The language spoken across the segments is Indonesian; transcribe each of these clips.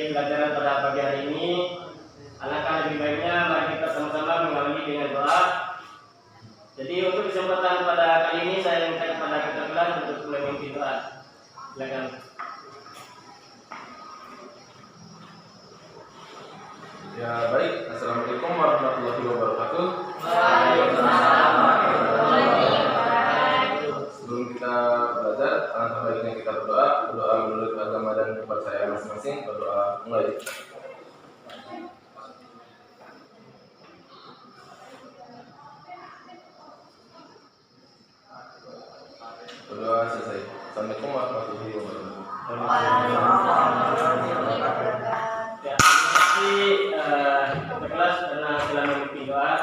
pelajaran pada pagi hari ini. Alangkah lebih baiknya mari kita sama-sama mengawali dengan doa. Jadi untuk kesempatan pada kali ini saya minta kepada kita kelas untuk memimpin doa. Silakan. Ya baik, assalamualaikum warahmatullahi wabarakatuh. Waalaikumsalam warahmatullahi wabarakatuh. Sebelum kita belajar, alangkah baiknya kita berdoa menurut agama dan kepercayaan masing-masing. Berdoa mulai. Berdoa selesai. Assalamualaikum warahmatullahi wabarakatuh. Ya, terima kasih kelas karena telah memimpin doa.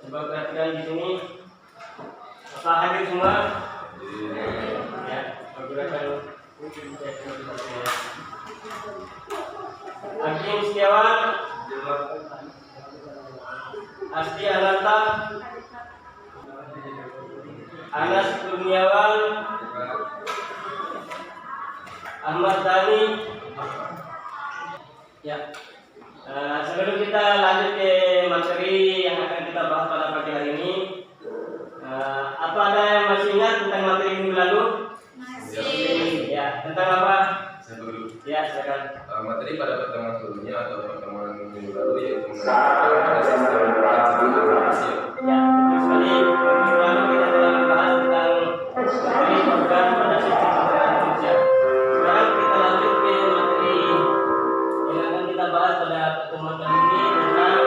Coba perhatikan di sini. Apa hadir semua? Ya, pergerakan Hakim Setiawan, Asti Ananta, Anas Kurniawan, Ahmad Dhani. Ya, sebelum kita lanjut ke materi yang akan kita bahas pada pagi hari ini, apa ada yang masih ingat tentang materi minggu lalu? Masih. Ya, tentang apa? Saya dulu. Ya, silakan. Materi pada pertemuan sebelumnya atau pertemuan minggu lalu yaitu mengenai sistem pencegahan manusia. Ya, betul sekali. Minggu lalu kita telah membahas tentang materi organ pada sistem pencernaan manusia. Sekarang kita lanjut ke materi yang akan kita bahas pada pertemuan kali ini tentang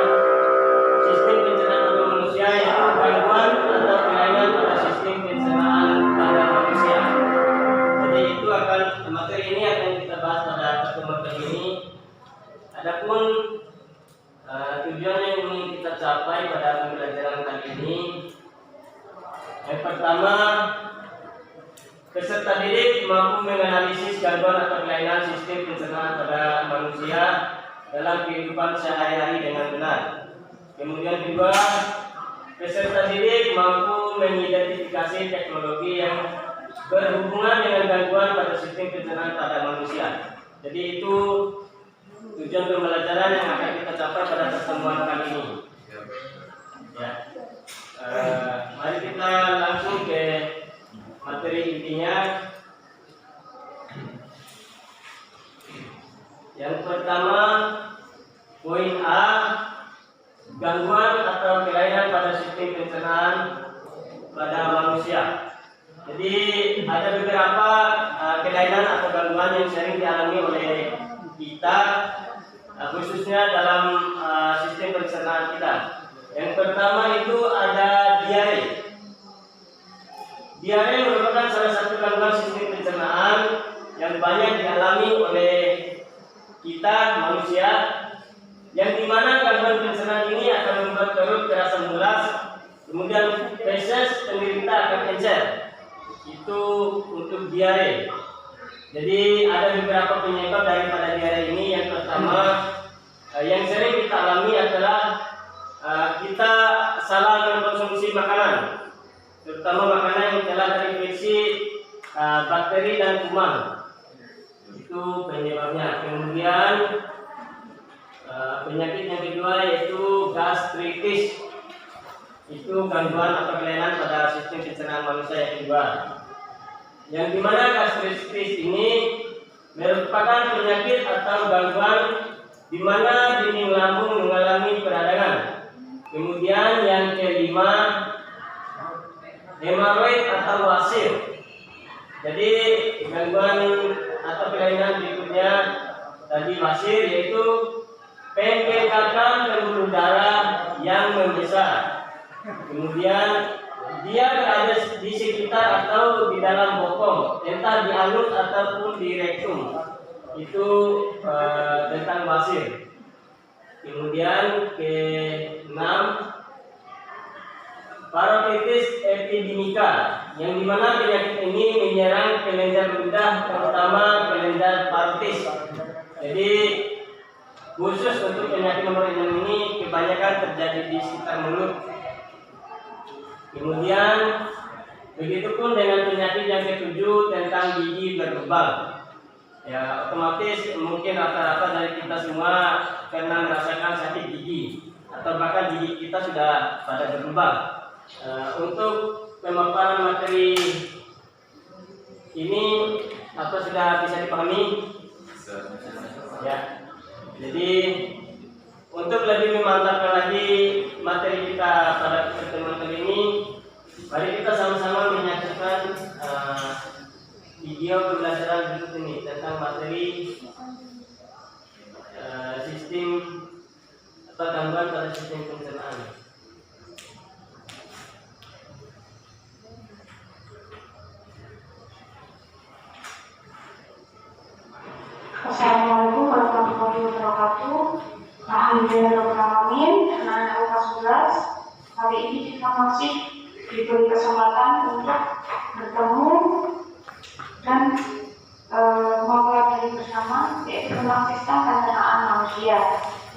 sistem pencernaan pada manusia, yaitu gangguan atau kelainan pada sistem pencernaan pada manusia. Jadi itu akan materi ini akan kita bahas pada pertemuan kali ini. Adapun tujuan yang ingin kita capai pada pembelajaran kali ini, yang pertama, peserta didik mampu menganalisis gangguan atau kelainan sistem pencernaan pada manusia dalam kehidupan sehari-hari dengan benar. Kemudian kedua, peserta didik mampu mengidentifikasi teknologi yang berhubungan dengan gangguan pada sistem pencernaan pada manusia. Jadi itu tujuan pembelajaran yang akan kita capai pada pertemuan kali ini. Ya. Mari kita langsung ke materi intinya. Yang pertama, poin A, gangguan atau kelainan pada sistem pencernaan pada manusia. Jadi ada beberapa kelainan atau gangguan yang sering dialami oleh kita, khususnya dalam sistem pencernaan kita. Yang pertama itu ada diare. Diare merupakan salah satu gangguan sistem pencernaan yang banyak dialami oleh kita manusia, yang dimana gangguan pencernaan ini akan membuat perut terasa mulas, kemudian feses penderita akan encer. Itu untuk diare. Jadi ada beberapa penyebab daripada diare ini. Yang pertama, yang sering kita alami adalah kita salah mengkonsumsi makanan, terutama makanan yang telah terinfeksi bakteri dan kuman. Itu penyebabnya. Kemudian penyakit yang kedua yaitu gastritis. Itu gangguan atau kelainan pada sistem pencernaan manusia yang kedua. Yang dimana gastritis ini merupakan penyakit atau gangguan di mana dinding lambung mengalami peradangan. Kemudian yang kelima, hemoroid atau wasir. Jadi gangguan atau kelainan berikutnya tadi wasir, yaitu pembengkakan pembuluh darah yang membesar. Kemudian dia berada di sekitar atau di dalam bokong, entah di anus ataupun di rektum. Itu tentang wasir. Kemudian ke-6, parotitis epidemika, yang dimana penyakit ini menyerang kelenjar ludah, terutama kelenjar parotis. Jadi khusus untuk penyakit nomor 6 ini kebanyakan terjadi di sekitar mulut. Kemudian begitupun dengan penyakit yang ke-7 tentang gigi berlubang. Ya otomatis mungkin rata-rata dari kita semua pernah merasakan sakit gigi atau bahkan gigi kita sudah pada berlubang. Untuk pemaparan materi ini apa sudah bisa dipahami? Ya. Jadi untuk lebih memantapkan lagi materi kita pada pertemuan kali ini, mari kita sama-sama menyaksikan video pembelajaran berikut ini tentang materi sistem atau gangguan pada sistem pencernaan. Assalamualaikum warahmatullahi wabarakatuh. Alhamdulillahirrahmanirrahim. Anak-anak kelas 11, hari ini kita masih diberi kesempatan untuk bertemu dan mempelajari bersama yaitu tentang sistem pencernaan manusia,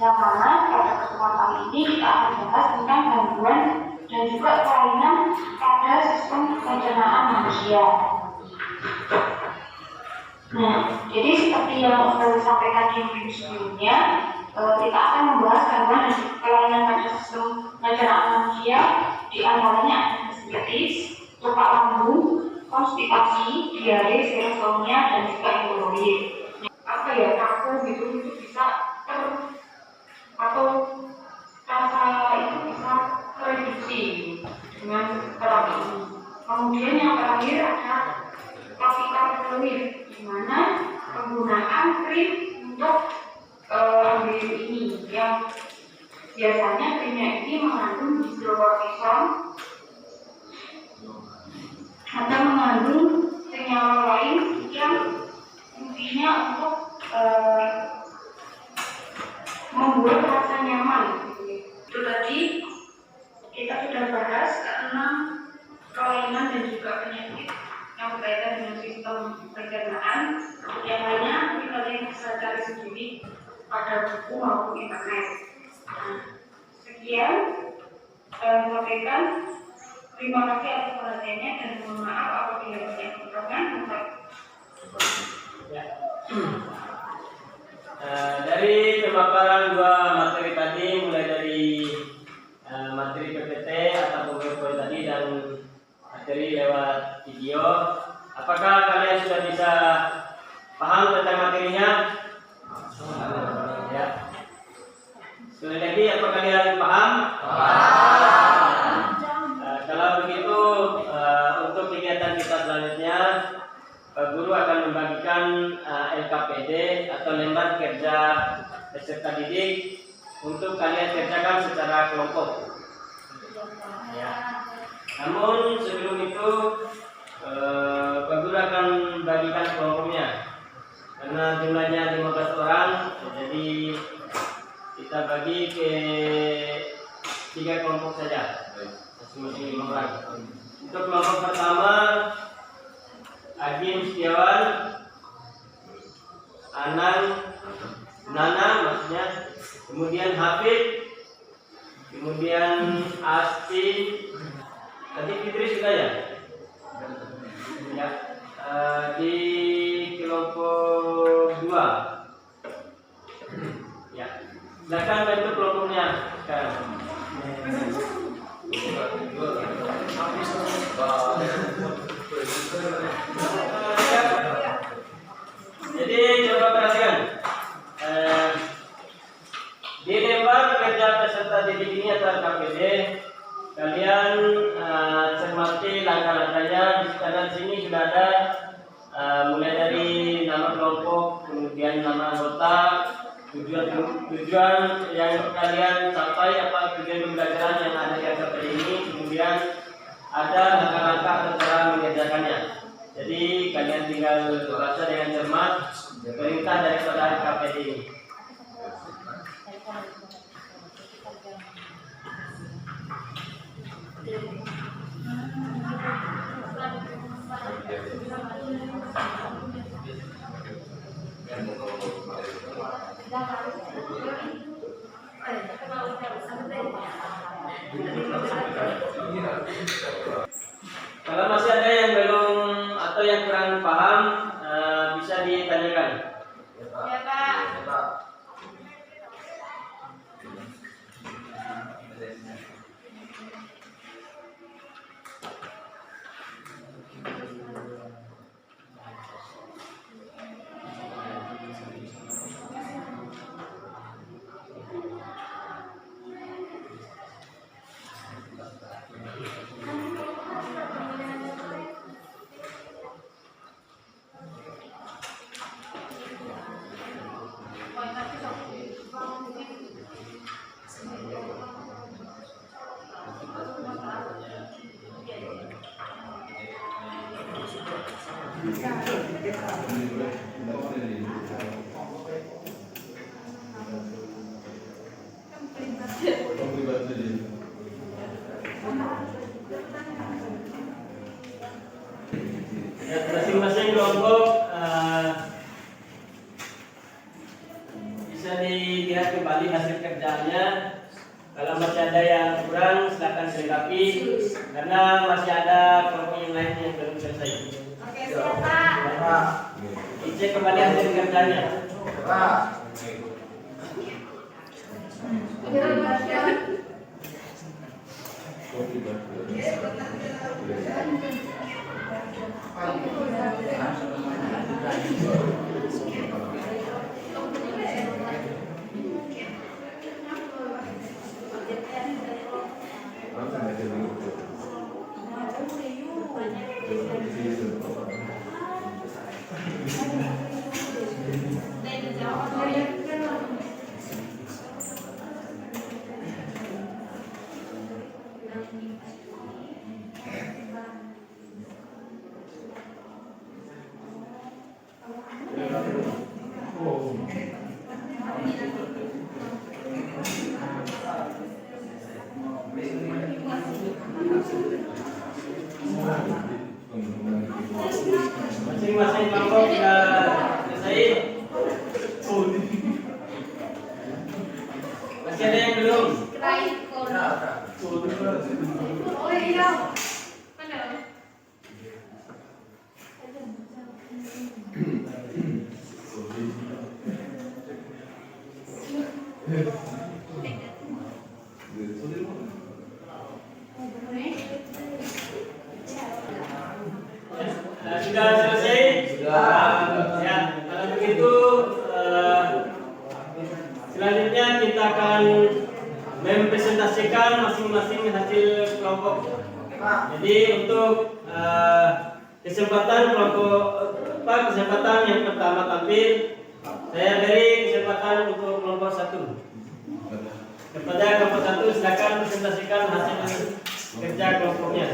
yang mana pada pertemuan kali ini kita akan membahas tentang gangguan dan juga kelainan pada sistem pencernaan manusia. Nah, jadi seperti yang sudah disampaikan di video sebelumnya, kita akan membahas gangguan dan kelainan pada sistem pencernaan manusia, di antaranya diabetes, luka lambung, konstipasi, diare, serostomia, dan juga hemoroid. Apa ya, kaku gitu itu bisa atau rasa itu bisa tereduksi dengan terapi ini. Kemudian yang terakhir ada topical fluid, di mana penggunaan krim untuk ambil ini yang biasanya krimnya ini mengandung hidrokortison atau mengandung senyawa lain yang intinya untuk membuat rasa nyaman. Itu tadi kita sudah bahas ke-6 kelainan dan juga penyakit yang berkaitan dengan sistem pencernaan. Yang lainnya nanti kalian bisa cari sendiri pada buku maupun internet. Nah, sekian saya sampaikan. Terima kasih atas perhatiannya dan mohon maaf apabila ada kekurangan. Ya. Dari pemaparan dua materi tadi, mulai dari materi PPT atau PowerPoint tadi dan materi lewat video, apakah kalian sudah bisa paham tentang materinya? Ya. Sekali lagi, apa kalian paham? Kalau begitu, untuk kegiatan kita selanjutnya, Pak Guru akan membagikan LKPD atau lembar kerja peserta didik untuk kalian kerjakan secara kelompok. Ya. Namun sebelum itu, Pak Guru akan bagikan kelompoknya. Karena jumlahnya 15 orang, jadi kita bagi ke 3 kelompok saja. Masing-masing 5 orang. Untuk kelompok pertama, Agim Setiawan, Nana maksudnya, kemudian Hafid, kemudian Asti, tadi Fitri sudah ya? Ya. Di kelompok 2. Ya. Silakan bentuk kelompoknya sekarang. Jadi coba perhatikan di lembar kerja peserta didik ini atau LKPD, kalian cermati langkah-langkahnya. Karena di sini sudah ada mulai dari nama kelompok, kemudian nama anggota, tujuan yang kalian capai, apa tujuan pembelajaran yang ada di LKPD ini, kemudian ada langkah-langkah atau cara mengerjakannya. Jadi kalian tinggal baca dengan cermat perintah daripada LKPD ini. Kalau masih ada yang belum atau yang kurang paham, bisa di ditanyakan? Ya Pak. Ya, masing-masing kelompok bisa dilihat kembali hasil kerjanya. Kalau masih ada yang kurang, silakan dilengkapi karena masih ada kelompok yang lain yang belum selesai. Oke, siap Pak. Dicek kembali hasil kerjanya. Masing-masing kelompok sudah selesai. Masih ada yang belum? Oh iya. Benar. Sudah selesai? Ya, kalau begitu selanjutnya kita akan mempresentasikan masing-masing hasil kelompok. Jadi untuk kesempatan kesempatan yang pertama tampil, saya beri kesempatan untuk kelompok 1. Kepada kelompok 1 silakan presentasikan hasil kerja kelompoknya.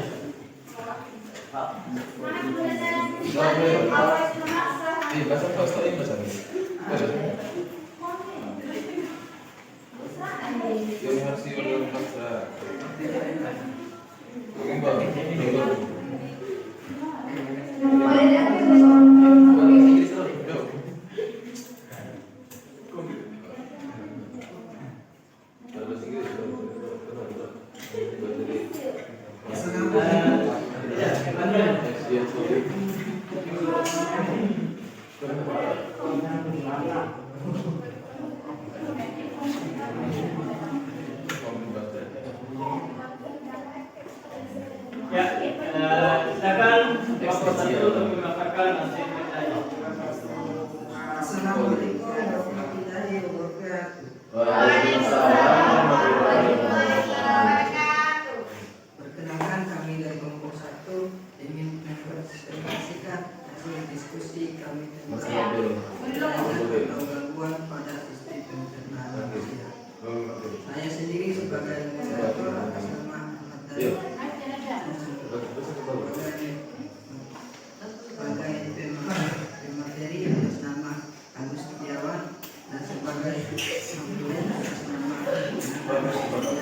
Ya, silakan kelompok 1 untuk mengatakan hasil kerjanya. Assalamualaikum warahmatullahi wabarakatuh. Waalaikumsalam warahmatullahi wabarakatuh. Perkenalkan, kami dari kelompok 1 ingin mempresentasikan hasil diskusi kami tentang gangguan pada sistem pencernaan manusia. Saya sendiri sebagai moderator atas nama Ahmad Dari, sebagai pemateri atas nama Agus Setiawan, dan sebagai konsulen atas nama Agus Setiawan,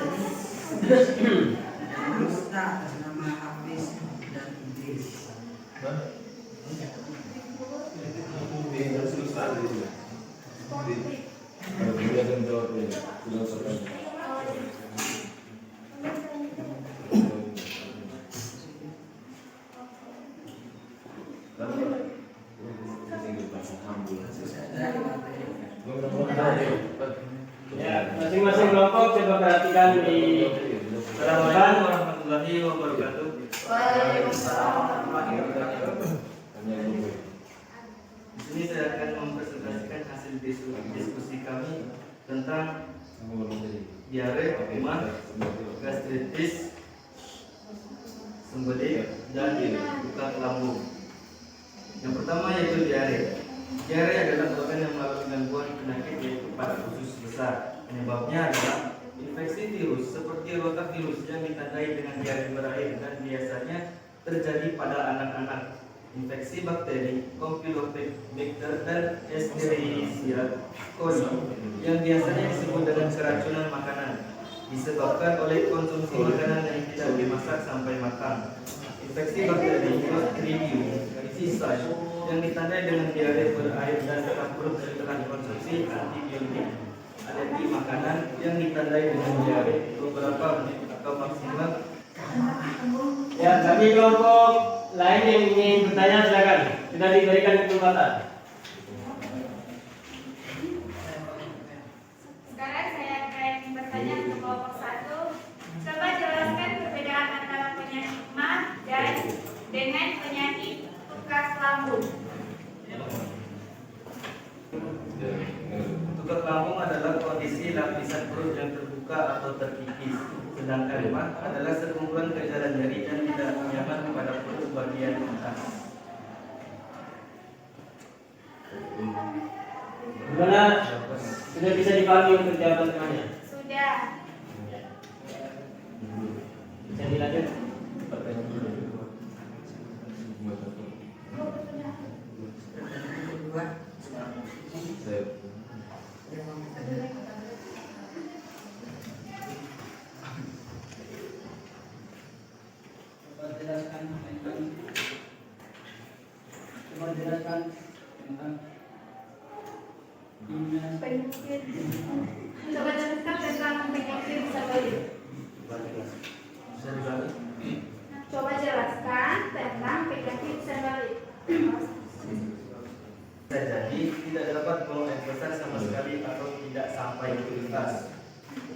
dan Musta atas nama Hafiz dan Idris. dari materi. Ya, masing-masing kelompok coba perhatikan di halaman. Warahmatullahi wabarakatuh. Di sini saya akan mempresentasikan hasil diskusi kami tentang diare, emah, gastritis, sembelit, dan luka lambung. Yang pertama yaitu diare. Diare adalah organ yang mengalami gangguan penyakit yaitu pada usus besar. Penyebabnya adalah infeksi virus seperti rotavirus yang ditandai dengan diare berair dan biasanya terjadi pada anak-anak. Infeksi bakteri, Campylobacter dan Escherichia coli yang biasanya disebut dengan keracunan makanan disebabkan oleh konsumsi makanan yang tidak dimasak sampai matang. Infeksi bakteri Clostridium difficile yang ditandai dengan diare berair dan sesak perut setelah konsumsi antibiotik. Alergi makanan yang ditandai dengan diare beberapa menit atau maksimal. Ya, bagi kelompok lain yang ingin bertanya silakan. Sudah diberikan kesempatan. Sekarang saya akan bertanya ke kelompok 1. Coba jelaskan perbedaan antara penyakit mah dan dengan penyakit tukas lambung. Tukak lambung adalah kondisi lapisan perut yang terbuka atau terkikis. Sedangkan mah adalah sekumpulan gejala nyeri dan tidak nyaman pada perut bagian atas. Gimana? Sudah bisa dipahami untuk jawaban semuanya? Sudah. Bisa dilanjut? Kedua, coba jelaskan tentang Penyakit. Coba jelaskan tentang penyakit sembelit. Bisa diulangi? Coba jelaskan tentang penyakit sembelit. Bisa jadi tidak dapat buang air besar sama sekali atau tidak sampai ke tuntas.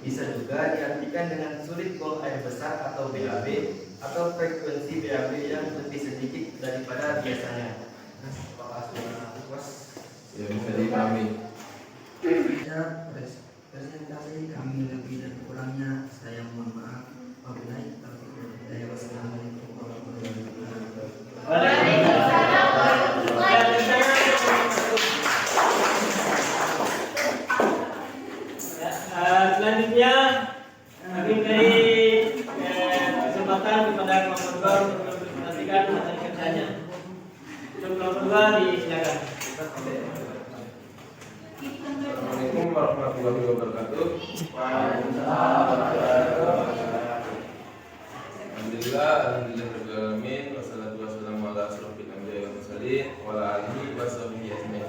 Bisa juga diartikan dengan sulit buang air besar atau BAB atau frekuensi BAB yang lebih sedikit daripada biasanya. Apakah sudah puas? Ya, bisa dipahami. ya presentasi kami lebih dan kurangnya saya mohon maaf. Wabillahi taufiq wal hidayah. Wassalamualaikum warahmatullahi wabarakatuh. Waalaikumsalam warahmatullahi Selanjutnya kami beri kesempatan kepada kelompok 2 untuk mempresentasikan hasil kerjanya. Untuk kelompok 2 disilakan. Assalamualaikum warahmatullahi wabarakatuh. Alhamdulillah, rabbil alamin, wassalatu wassalamu ala asyrofil anbiya'i wal mursalin wa ala alihi wa sahbihi ajmain.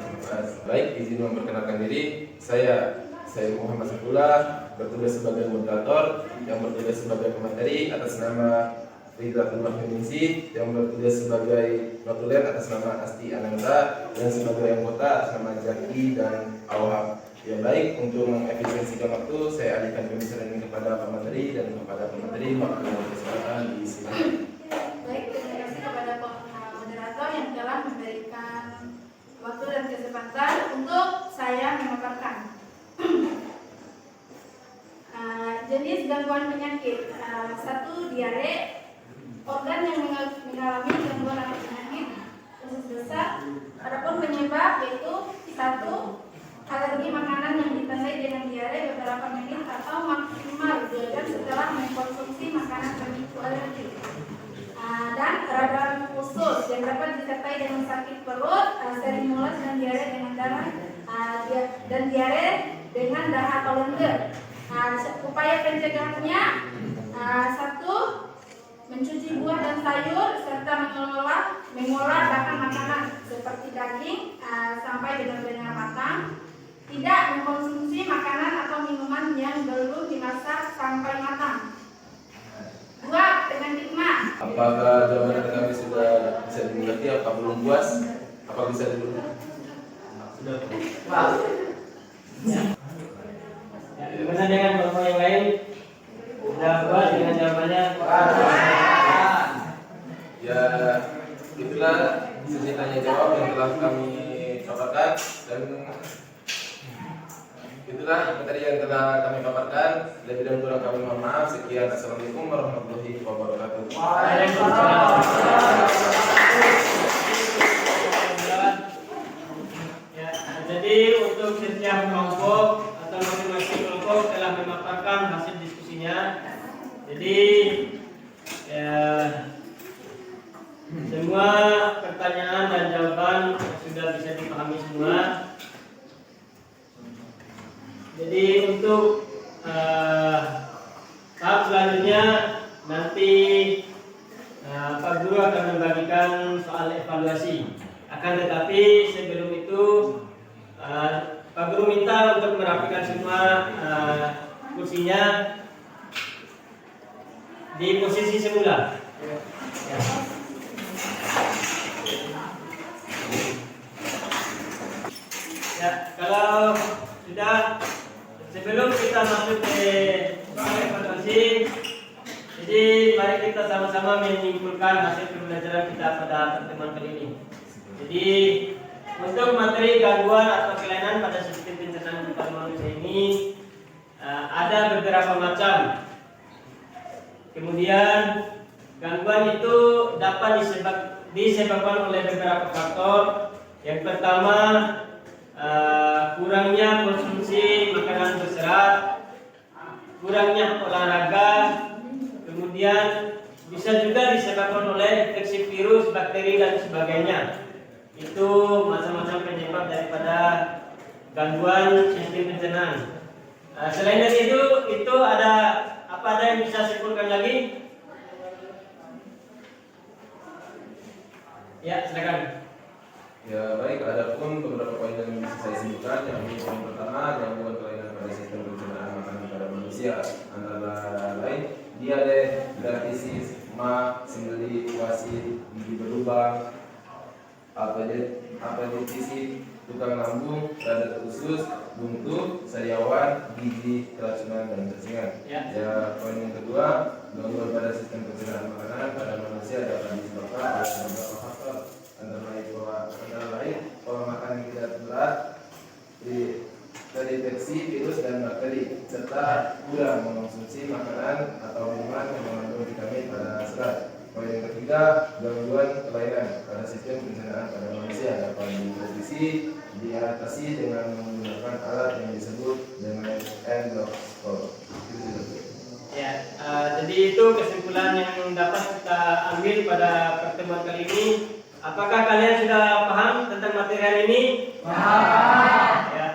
Baik, izin memperkenalkan diri. Saya Muhammad Saifullah, bertugas sebagai moderator, yang bertugas sebagai pemateri atas nama Ridhatullah Yunisi, yang bertugas sebagai notulen atas nama Asti Ananda, dan sebagai anggota atas nama Jaki dan Awhab. Ya baik, untuk mengefisiensikan waktu, saya alihkan pembicaraan ini kepada pemateri dan kepada pemateri waktu dan kesempatan di sini. Baik, terima kasih kepada moderator yang telah memberikan waktu dan kesempatan untuk saya memaparkan. Jenis gangguan penyakit. 1. Diare. Organ yang mengalami gangguan atau penyakit usus besar. Adapun penyebab yaitu 1. Alergi makanan yang ditandai dengan diare beberapa menit atau maksimal 2 jam setelah mengkonsumsi makanan pemicu alergi. Dan radang usus yang dapat disertai dengan sakit perut, sering mules dan diare dengan darah dan diare dengan darah atau lendir. Upaya pencegahannya 1. Mencuci buah dan sayur serta mengolah bahan makanan seperti daging sampai benar-benar matang. Tidak mengkonsumsi makanan atau minuman yang belum dimasak sampai matang. 2. Penyakit mah. Apakah jawaban kami sudah bisa dimengerti? Apa belum puas? Apa bisa dulu? Udah. Ya. Ya, gimana dengan kelompok yang lain? Sudah puas dengan jawabannya? Ya, itulah sesi tanya jawab yang telah kami paparkan, dan itulah materi yang telah kami paparkan. Lebih dan kurang kami mohon maaf. Sekian, assalamualaikum warahmatullahi wabarakatuh. Ya, jadi untuk setiap kelompok atau masing-masing kelompok telah memaparkan hasil diskusinya. Jadi ya, semua pertanyaan dan jawaban sudah bisa dipahami semua. Jadi untuk tahap selanjutnya nanti Pak Guru akan membagikan soal evaluasi. Akan tetapi sebelum itu Pak Guru minta untuk merapikan semua kursinya di posisi semula. Ya. Ya, kalau sudah, sebelum kita masuk ke soal evaluasi, jadi mari kita sama-sama menyimpulkan hasil pembelajaran kita pada pertemuan kali ini. Jadi untuk materi gangguan atau kelainan pada sistem pencernaan pada manusia ini ada beberapa macam. Kemudian gangguan itu dapat disebabkan oleh beberapa faktor. Yang pertama, kurangnya konsumsi makanan berserat, kurangnya olahraga, kemudian bisa juga disebabkan oleh infeksi virus, bakteri dan sebagainya. Itu macam-macam penyebab daripada gangguan sistem pencernaan. Selain dari itu ada apa yang bisa simpulkan lagi? Ya, silakan. Ya baik, ada pun beberapa poin yang bisa saya simpulkan. Yang poin pertama, gangguan kelainan pada sistem pencernaan makanan pada manusia, antara lain diabetes, ma, sendi, wasit, gigi berlubang, apendisitis, tukang lambung, radang usus, buntu, sariawan, gigi, keracunan dan cacingan. Ya, poin yang kedua, gangguan pada sistem pencernaan makanan pada manusia dapat disebabkan oleh beberapa faktor, antara lain pola makan yang tidak berat, terinfeksi virus dan bakteri, serta kurang mengonsumsi makanan atau minuman yang mengandung vitamin pada serat. Poin yang ketiga, gangguan kelainan pada sistem pencernaan pada manusia dapat diatasi dengan menggunakan alat yang disebut dengan endoskop. Ya, jadi itu kesimpulan yang dapat kita ambil pada pertemuan kali ini. Apakah kalian sudah paham tentang materi hari ini? Paham. Ya,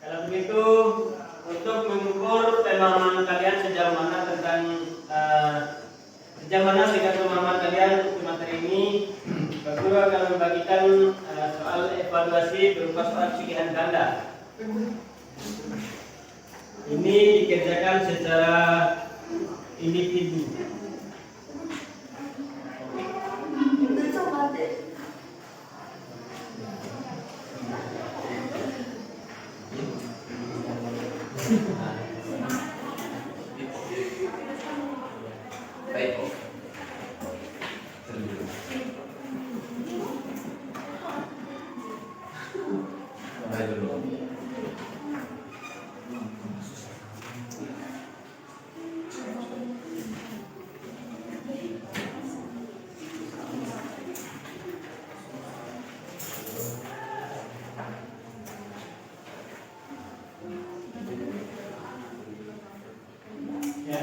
kalau begitu untuk mengukur pemahaman kalian sejauh mana tingkat pemahaman kalian untuk materi ini, Pak Guru akan membagikan soal evaluasi berupa soal pilihan ganda. Ini dikerjakan secara individu. Baik. Baik dulu. Ya,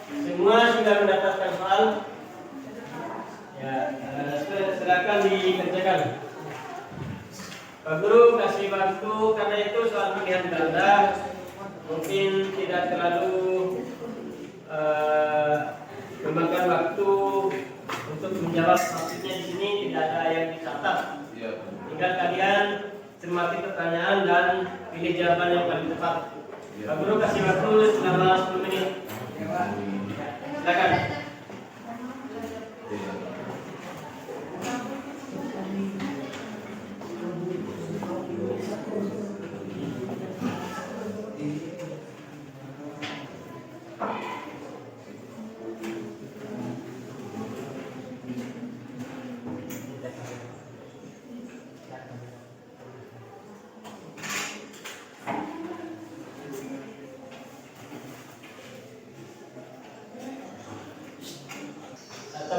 semua sudah mendapatkan soal. Ya, silakan dikerjakan. Pak Guru kasih waktu karena itu soal pilihan ganda mungkin tidak terlalu memakan waktu untuk menjawab. Maksudnya di sini tidak ada yang dicatat. Ya. Tinggal kalian cermati pertanyaan dan pilih jawaban yang paling tepat. Pak Guru kasih waktu selama 10 menit. Silakan.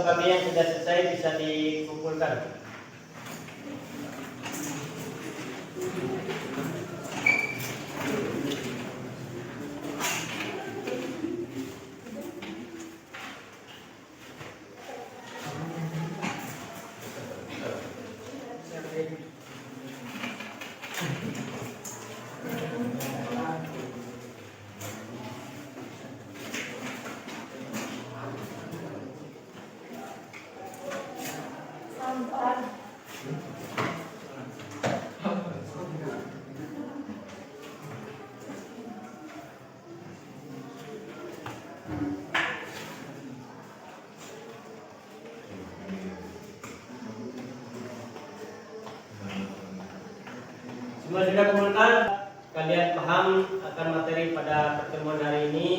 fotokopi yang sudah selesai bisa dikumpulkan. Semua sudah kumpulkan, kalian paham akan materi pada pertemuan hari ini.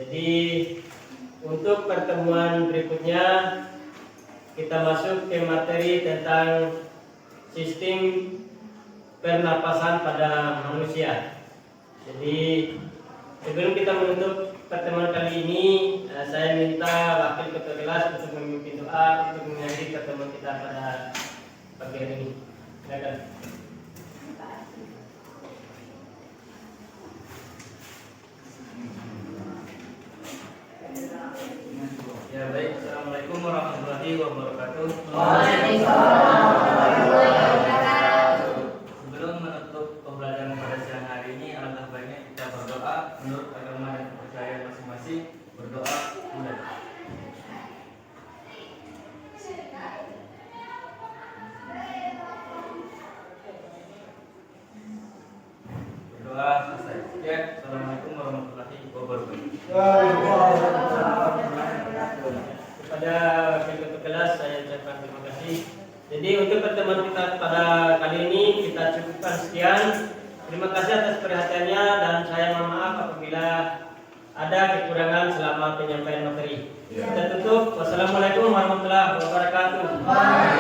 Jadi untuk pertemuan berikutnya kita masuk ke materi tentang sistem pernapasan pada manusia. Jadi sebelum kita menutup pertemuan kali ini, saya minta wakil ketua kelas untuk memimpin doa untuk mengakhiri pertemuan kita pada pagi hari ini. Silakan. Ya baik, assalamualaikum warahmatullahi wabarakatuh. Sebelum menutup pembelajaran pada siang hari ini, alangkah baiknya kita berdoa menurut agama dan kepercayaan masing-masing. Berdoa mulai. Berdoa selesai. Ya, assalamualaikum warahmatullahi wabarakatuh. Kepada wakil ketua kelas saya ucapkan terima kasih. Jadi untuk pertemuan kita pada kali ini kita cukupkan sekian. Terima kasih atas perhatiannya dan saya mohon maaf apabila ada kekurangan selama penyampaian materi. Kita tutup. Wassalamualaikum warahmatullahi wabarakatuh.